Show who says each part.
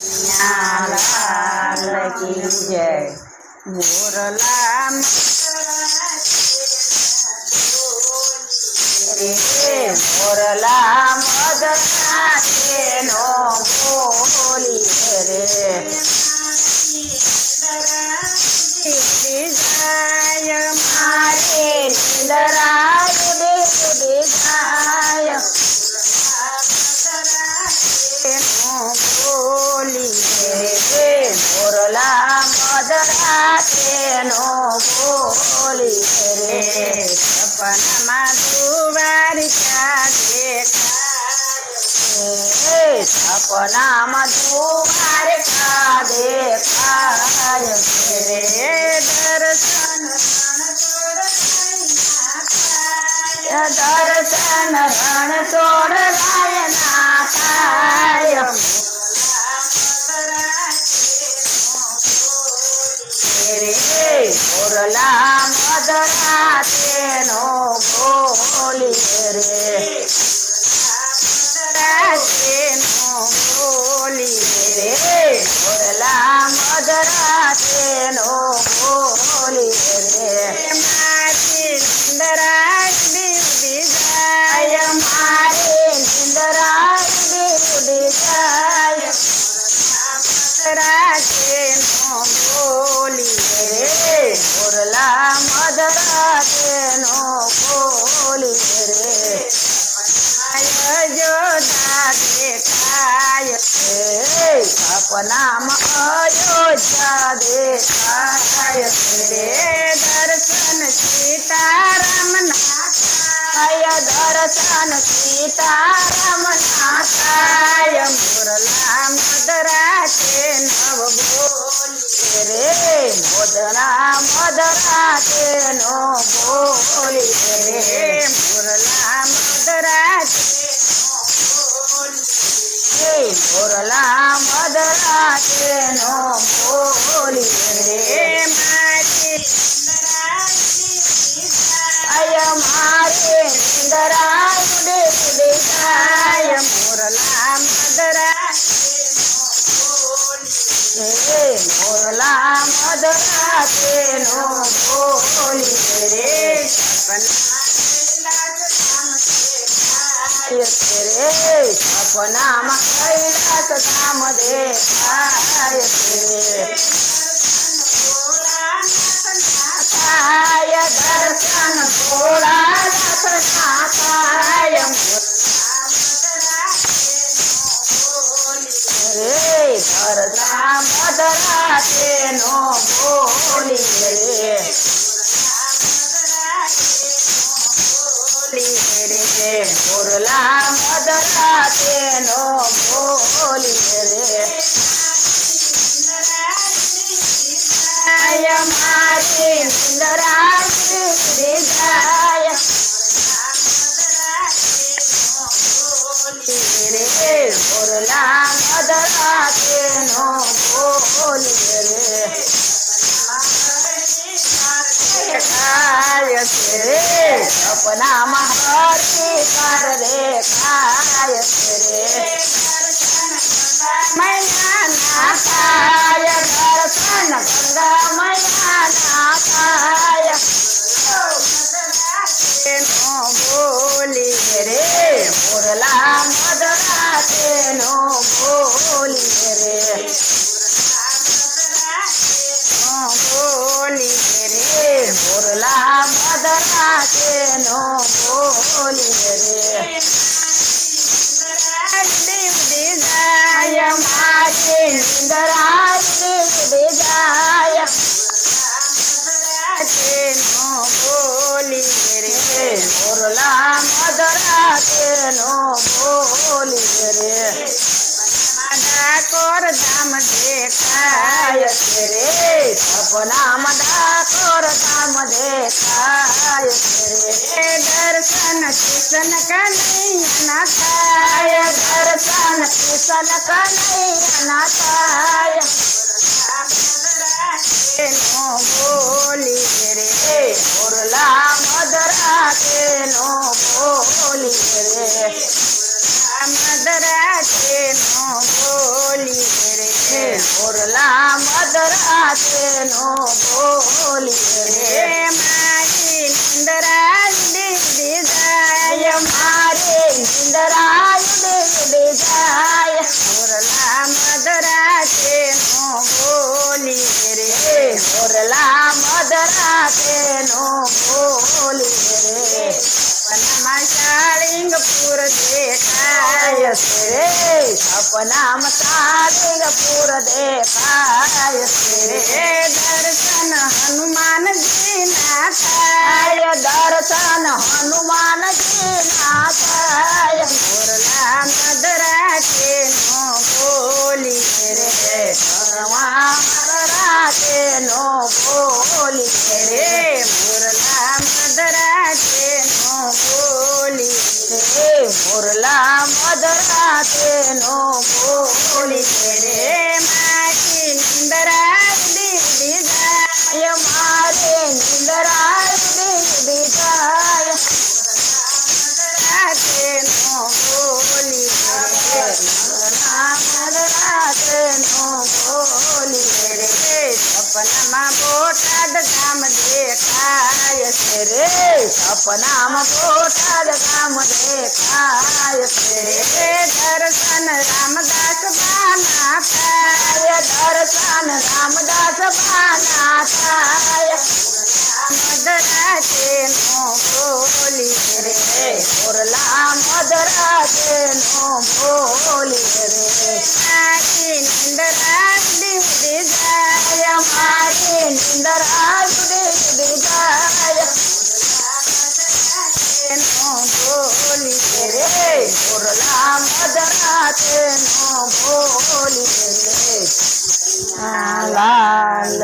Speaker 1: लाल की जय। मोरला मोरला मदना तेनो बोली रे जाय मारे निंदराय दे जाय बोली रे मोरला मदना तेनो बोली रे सपना दुवारिका देखाय सपना दुवारिका देखाय रे दर्शन दर्शन रण तोड़ रायना पाय रे मोरला मदरा तेनो बोली रे तेनो बोली रे मोरला मदरा तेनो बोली रे मारी निंदराय जाय मारे निंदराय जाय तेनो बोली रे मोरला मदरा तेनो बोली रे अयोध्या देखाय सपना अयोध्या देखाय रे दर्शन सीताराम नाथाय दर्शन सीताराम नाथाय मोरला मदरा नव बोली रे मोदरा मदरा तेनो बोली रे मोरला मदरा मोरला मदरा तेनो बोली रे मारी अय मारे निंदराय जाय मोरला मदरा मोरला मदरा तेनो बोली रे सपना कैलास धाम देखाय दर्शन भोलानाथ नाथाय रे दर्शन मदरा तेनो बोली रे मोरला मदरा तेनो बोली रे मारे निंदराय जाय रे मोरला मदरा तेनो बोली रे सपना महती कर देखाय रे मैया नाथाय दर्शन गंगा मैया नाथाय तेनो बोली रे मोरला मदरा तेनो बोली रे बोली रे मोरला मदरा तेनो बोली रे जाय मारे निंदराय जाय तेनो बोली रे मोरला मदरा तेनो बोली रे डाकोर धाम देखाय रे सपना डाकोर धाम देखाय रे दर्शन किशन कन्हैया नाथाय दर्शन किशन कन्हैया नाथाय तेनो बोली रे मोरला मदरा तेनो बोली रे मदरा तेनो बोली रे મોરલા મધરાતે નો બોલીએ રે મારી નિંદરા ઉડી જાય મારી નિંદરા ઉડી જાય મોરલા મધરાતે નો બોલીએ રે મોરલા મધરાતે નો બોલીએ રે સપનામાં શાળિંગપુર દેખાય છે રે સપનામાં શાળિંગપુર દેખાય છે રે દર્શન હનુમાનજી ના થાય દર્શન હનુમાનજી ના થાય મોરલા મધરાતે નો બોલીએ રે મધરાતે નો બોલીએ રે મોરલા મધરાતે નો બોલીએ રે મોરલા મધરાતે નો બોલીએ રે મારી નિંદરા ઉડી જાય મારે નિંદરા ઉડી જાય મધરાતે નો બોલીએ રે મોરલા મધરાતે નો બોલીએ રે સપનામાં બોટાદ ગામ દેખાય છે રે સપનામાં બોટાદ ગામ દેખાય છે રે દર્શન રામદાસ બાના થાય દર્શન રામદાસ બાના થાય મધરાતે નો બોલીએ રે મોરલા મધરાતે નો બોલીએ રે મારી નિંદરા ઉડી જાય મારી નિંદરા ઉડી જાય નો બોલીએ રે મોરલા મધરાતે નો બોલીએ રે લાલ